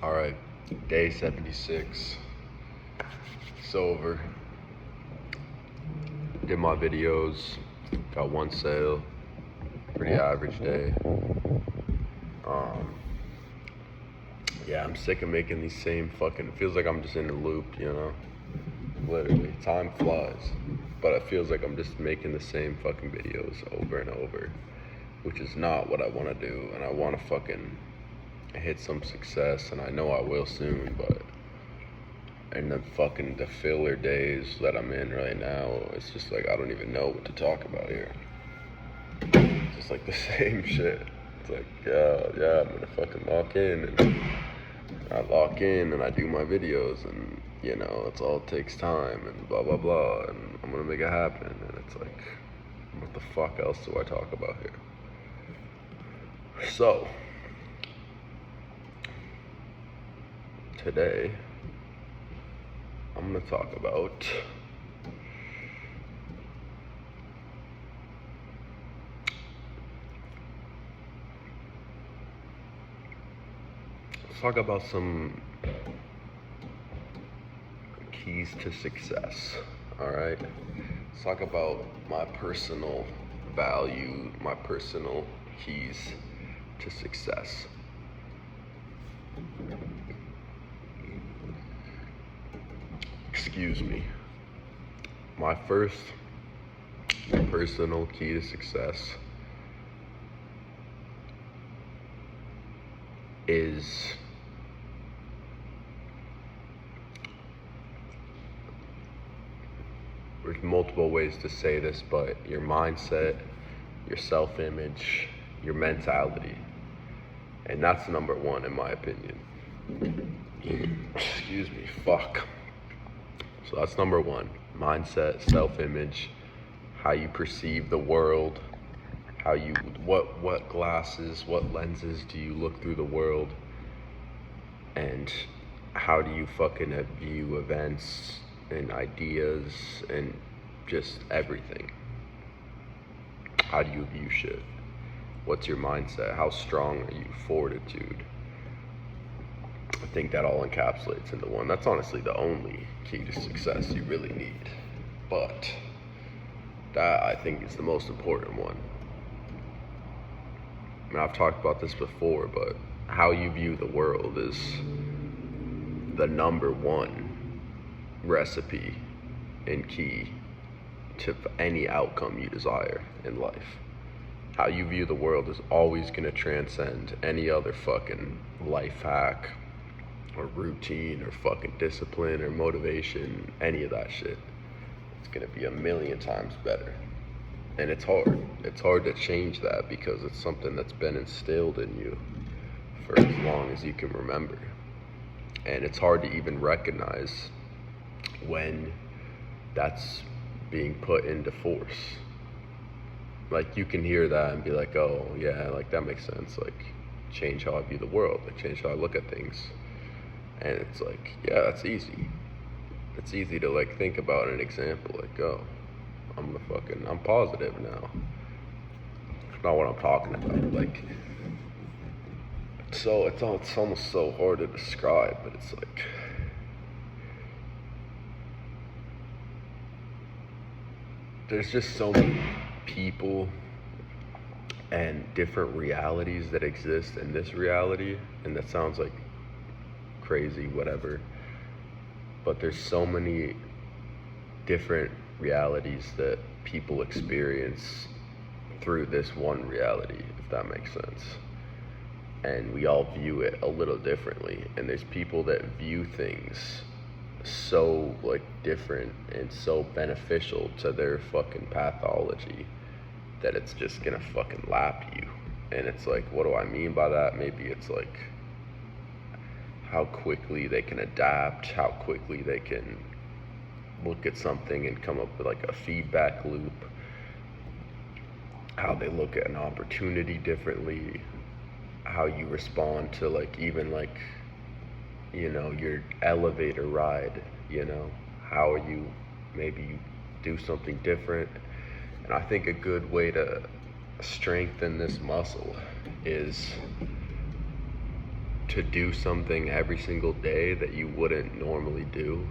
All right, day 76. It's over. Did my videos. Got one sale. Pretty average day. Um, yeah, I'm sick of making these same fucking. It feels like I'm just in a loop, you know. Literally, time flies, but it feels like I'm just making the same fucking videos over and over, which is not what I want to do. And I want to fucking hit some success, and I know I will soon, but in the filler days that I'm in right now, it's just like I don't even know what to talk about here. It's just like the same shit. It's like, yeah, I'm gonna fucking lock in, and I lock in and I do my videos, and you know, it's all takes time and blah blah blah, and I'm gonna make it happen. And it's like, what the fuck else do I talk about here? So today I'm gonna talk about some keys to success. All right, let's talk about my personal value, my personal keys to success. Excuse me. My first personal key to success is there's multiple ways to say this, but your mindset, your self-image, your mentality. And that's number one in my opinion. Excuse me, fuck. So that's number one. Mindset, self-image, how you perceive the world, how you what glasses, what lenses do you look through the world, and how do you fucking view events and ideas and just everything. How do you view shit? What's your mindset? How strong are you? Fortitude. I think that all encapsulates into one. That's honestly the only key to success you really need. But that, I think, is the most important one. I mean, I've talked about this before, but how you view the world is the number one recipe and key to any outcome you desire in life. How you view the world is always going to transcend any other fucking life hack or routine or fucking discipline or motivation, any of that shit. It's going to be a million times better. And it's hard. It's hard to change that because it's something that's been instilled in you for as long as you can remember. And it's hard to even recognize when that's being put into force. Like, you can hear that and be like, oh yeah, like that makes sense, like change how I view the world, like change how I look at things. And it's like, yeah, that's easy. It's easy to like think about an example, like, oh, I'm positive now. It's not what I'm talking about. Like, so it's almost so hard to describe, but it's like, there's just so many people and different realities that exist in this reality, and that sounds like crazy, whatever, but there's so many different realities that people experience through this one reality, if that makes sense. And we all view it a little differently, and there's people that view things so like different and so beneficial to their fucking pathology that it's just gonna fucking lap you. And it's like, what do I mean by that? Maybe it's like how quickly they can adapt, how quickly they can look at something and come up with like a feedback loop, how they look at an opportunity differently, how you respond to like even like, you know, your elevator ride, you know, how are you, maybe you do something different. And I think a good way to strengthen this muscle is to do something every single day that you wouldn't normally do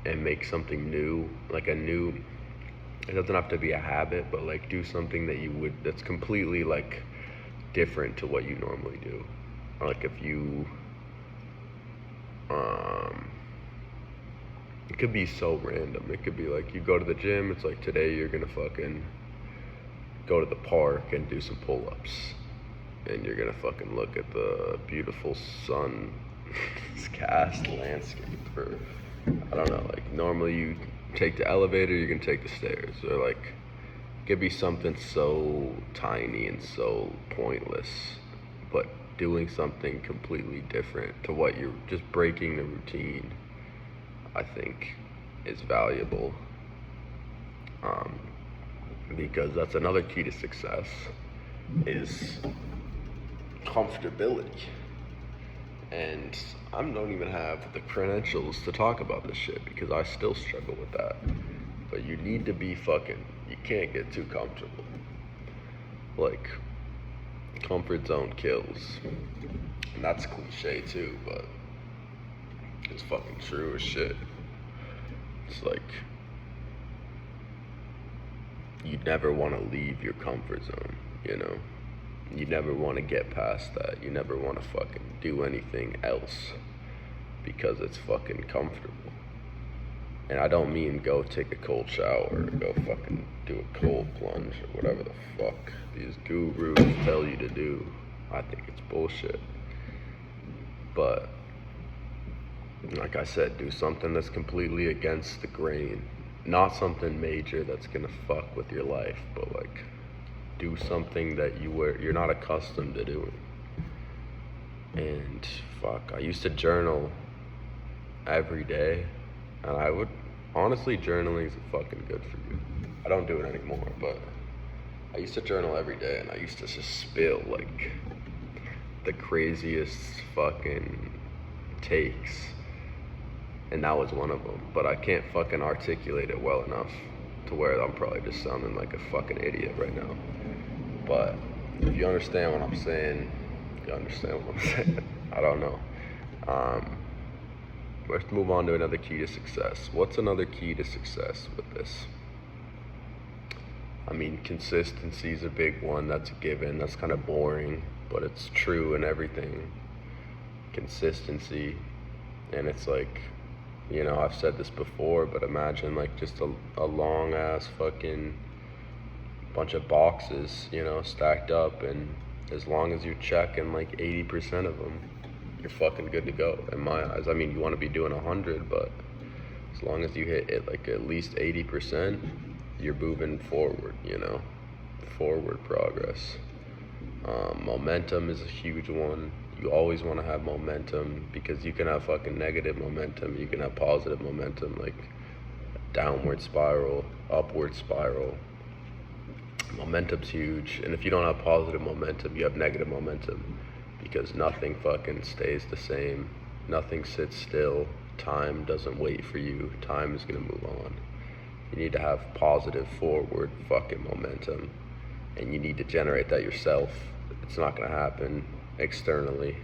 and make something new, like a new, it doesn't have to be a habit, but like do something that you would, that's completely like different to what you normally do. Like if you, it could be so random. It could be like you go to the gym, it's like today you're gonna fucking go to the park and do some pull-ups. And you're gonna fucking look at the beautiful sun cast landscape. Or I don't know, like normally you take the elevator, you're gonna take the stairs. Or like it could be something so tiny and so pointless, but doing something completely different to what you're just breaking the routine, I think is valuable. Because that's another key to success is comfortability. And I don't even have the credentials to talk about this shit because I still struggle with that. But you need to be fucking, you can't get too comfortable. Like, comfort zone kills. And that's cliche too, but it's fucking true as shit. It's like, you never want to leave your comfort zone, you know? You never want to get past that. You never want to fucking do anything else because it's fucking comfortable. And I don't mean go take a cold shower or go fucking do a cold plunge or whatever the fuck these gurus tell you to do. I think it's bullshit. But like I said, do something that's completely against the grain. Not something major that's gonna fuck with your life, but like do something that you're not accustomed to doing. And fuck, I used to journal every day, and I would honestly, journaling is fucking good for you. I don't do it anymore, but I used to journal every day, and I used to just spill like the craziest fucking takes, and that was one of them. But I can't fucking articulate it well enough to where I'm probably just sounding like a fucking idiot right now. But if you understand what I'm saying, you understand what I'm saying. I don't know. Let's move on to another key to success. What's another key to success with this? I mean, consistency is a big one. That's a given. That's kind of boring, but it's true in everything. Consistency. And it's like, you know, I've said this before, but imagine like just a long ass fucking bunch of boxes, you know, stacked up, and as long as you're checking like 80% of them, you're fucking good to go in my eyes. I mean, you want to be doing 100, but as long as you hit it like at least 80%, you're moving forward, you know, forward progress. Momentum is a huge one. You always want to have momentum because you can have fucking negative momentum, you can have positive momentum, like downward spiral, upward spiral. Momentum's huge, and if you don't have positive momentum, you have negative momentum because nothing fucking stays the same. Nothing sits still. Time doesn't wait for you. Time is gonna move on. You need to have positive forward fucking momentum, and you need to generate that yourself. It's not gonna happen externally.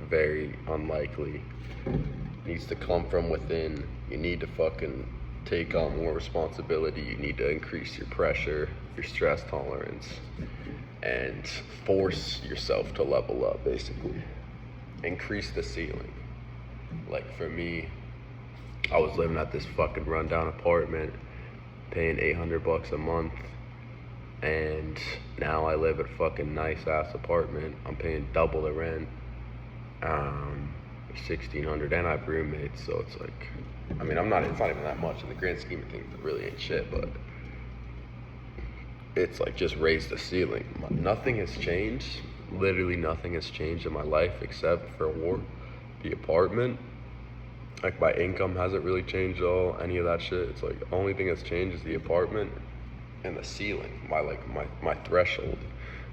Very unlikely. It needs to come from within. You need to fucking take on more responsibility. You need to increase your pressure, your stress tolerance, and force yourself to level up, basically. Increase the ceiling. Like for me, I was living at this fucking rundown apartment, paying $800 a month, and now I live at a fucking nice ass apartment. I'm paying double the rent, $1,600, and I have roommates, so it's like, I mean, it's not even that much in the grand scheme of things. It really ain't shit, but it's like just raised the ceiling. Nothing has changed. Literally nothing has changed in my life except for the apartment. Like my income hasn't really changed at all, any of that shit. It's like the only thing that's changed is the apartment and the ceiling, my threshold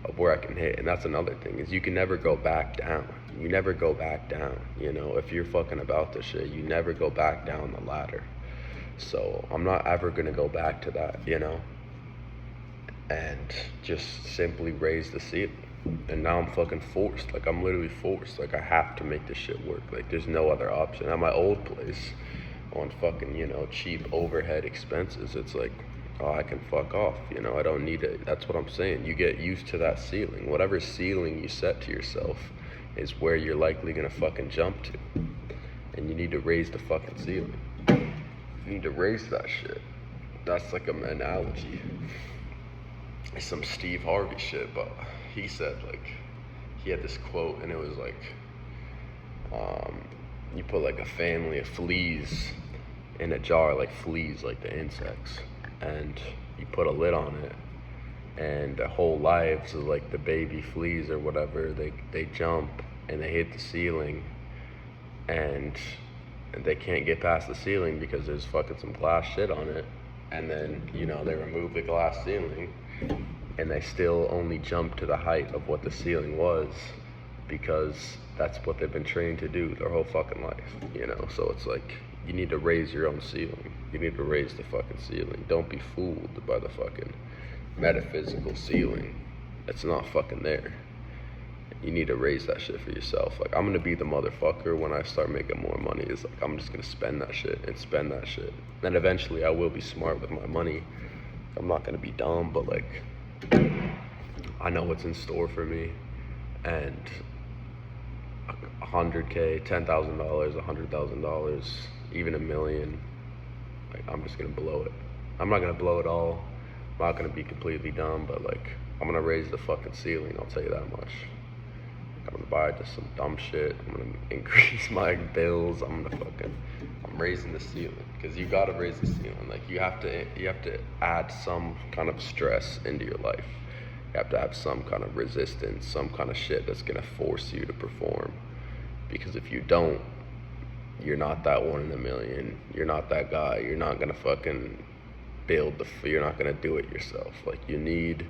of where I can hit. And that's another thing, is you can never go back down. You never go back down, you know, if you're fucking about this shit, you never go back down the ladder. So I'm not ever gonna go back to that, you know, and just simply raise the ceiling. And now I'm fucking forced. Like, I'm literally forced. Like, I have to make this shit work. Like, there's no other option. At my old place, on fucking, cheap overhead expenses, it's like, oh, I can fuck off. I don't need it. That's what I'm saying. You get used to that ceiling. Whatever ceiling you set to yourself is where you're likely gonna fucking jump to. And you need to raise the fucking ceiling. You need to raise that shit. That's like an analogy. It's some Steve Harvey shit, but he said, like, he had this quote, and it was like, you put like a family of fleas in a jar, like fleas, like the insects, and you put a lid on it, and their whole lives is like the baby fleas or whatever, they jump and they hit the ceiling, and they can't get past the ceiling because there's fucking some glass shit on it, and then they remove the glass ceiling, and they still only jump to the height of what the ceiling was because that's what they've been trained to do their whole fucking life. So it's like, you need to raise your own ceiling. You need to raise the fucking ceiling. Don't be fooled by the fucking metaphysical ceiling. It's not fucking there. You need to raise that shit for yourself. Like, I'm gonna be the motherfucker when I start making more money. It's like, I'm just gonna spend that shit and spend that shit. And eventually I will be smart with my money. I'm not gonna be dumb, but like, I know what's in store for me. And $100K, $10,000, $100,000, even $1 million, like, I'm just gonna blow it. I'm not gonna blow it all. I'm not gonna be completely dumb, but like, I'm gonna raise the fucking ceiling, I'll tell you that much. I'm gonna buy just some dumb shit. I'm gonna increase my bills. I'm raising the ceiling, because you gotta raise the ceiling. Like, you have to add some kind of stress into your life. You have to have some kind of resistance, some kind of shit that's gonna force you to perform. Because if you don't, you're not that one in a million. You're not that guy. You're not gonna fucking you're not gonna do it yourself. Like, you need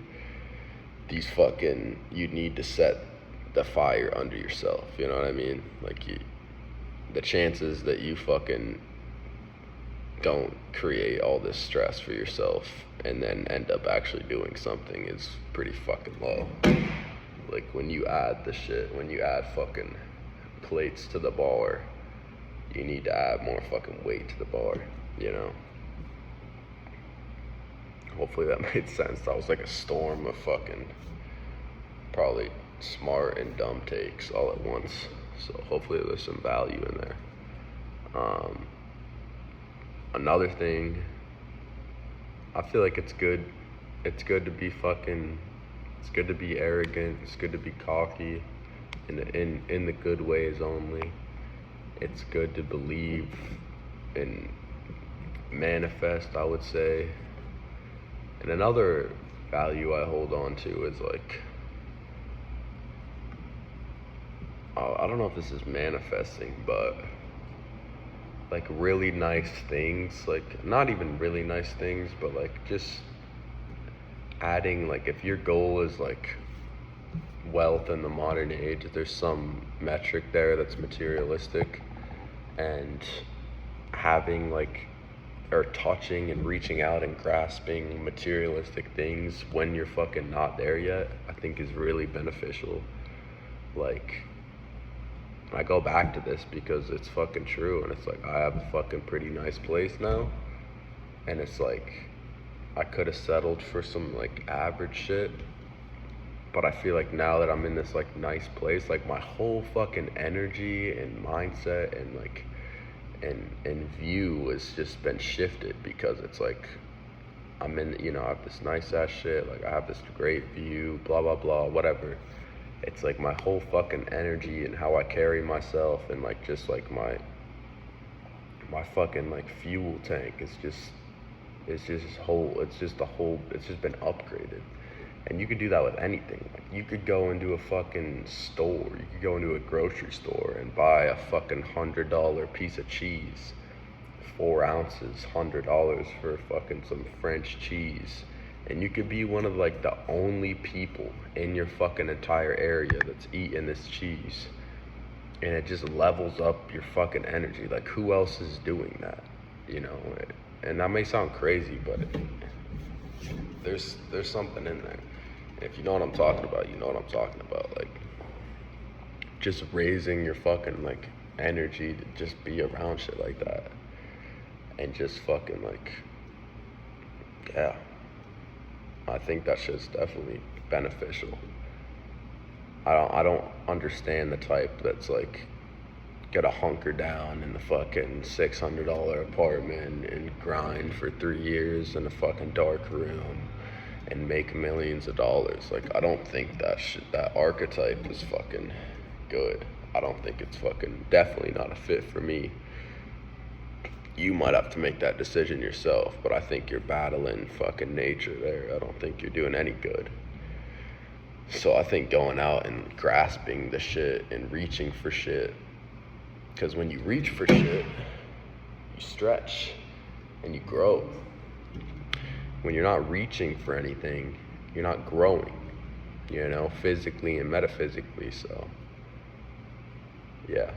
to set the fire under yourself. You know what I mean? Like, the chances that you fucking don't create all this stress for yourself and then end up actually doing something is pretty fucking low. Like, when you add fucking plates to the bar, you need to add more fucking weight to the bar, Hopefully that made sense. That was like a storm of fucking probably smart and dumb takes all at once. So hopefully there's some value in there. Another thing, I feel like it's good to be arrogant, it's good to be cocky in the good ways only. It's good to believe and manifest, I would say. And another value I hold on to is like, I don't know if this is manifesting, but like really nice things, like not even really nice things, but like just adding, like if your goal is like wealth in the modern age, if there's some metric there that's materialistic, and having like, or touching and reaching out and grasping materialistic things when you're fucking not there yet, I think is really beneficial. Like, I go back to this because it's fucking true, and it's like, I have a fucking pretty nice place now, and it's like, I could have settled for some like average shit, but I feel like now that I'm in this like nice place, like my whole fucking energy and mindset and like and view has just been shifted, because it's like, I'm in, I have this nice ass shit, like I have this great view, blah blah blah, whatever. It's like my whole fucking energy and how I carry myself, and like just like my fucking like fuel tank is just it's just been upgraded. And you could do that with anything. Like, you could go into a fucking store, you could go into a grocery store and buy a fucking $100 piece of cheese, 4 ounces, $100 for fucking some French cheese. And you could be one of like the only people in your fucking entire area that's eating this cheese. And it just levels up your fucking energy. Like, who else is doing that? And that may sound crazy, but there's something in there. If you know what I'm talking about, you know what I'm talking about. Like, just raising your fucking, like, energy to just be around shit like that. And just fucking, like, yeah. I think that shit's definitely beneficial. I don't understand the type that's like gotta hunker down in the fucking $600 apartment and grind for 3 years in a fucking dark room and make millions of dollars. Like, I don't think that archetype is fucking good. I don't think it's fucking definitely not a fit for me. You might have to make that decision yourself, but I think you're battling fucking nature there. I don't think you're doing any good. So I think going out and grasping the shit and reaching for shit, because when you reach for shit, you stretch and you grow. When you're not reaching for anything, you're not growing, physically and metaphysically. So, yeah.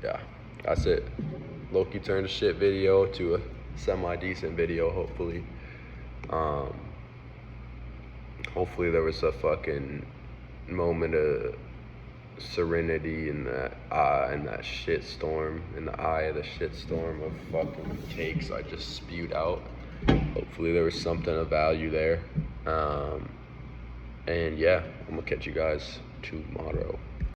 Yeah, that's it. Loki turned a shit video to a semi-decent video, hopefully. Hopefully there was a fucking moment of serenity in that shit storm, in the eye of the shit storm of fucking takes I just spewed out. Hopefully there was something of value there. And yeah, I'm gonna catch you guys tomorrow.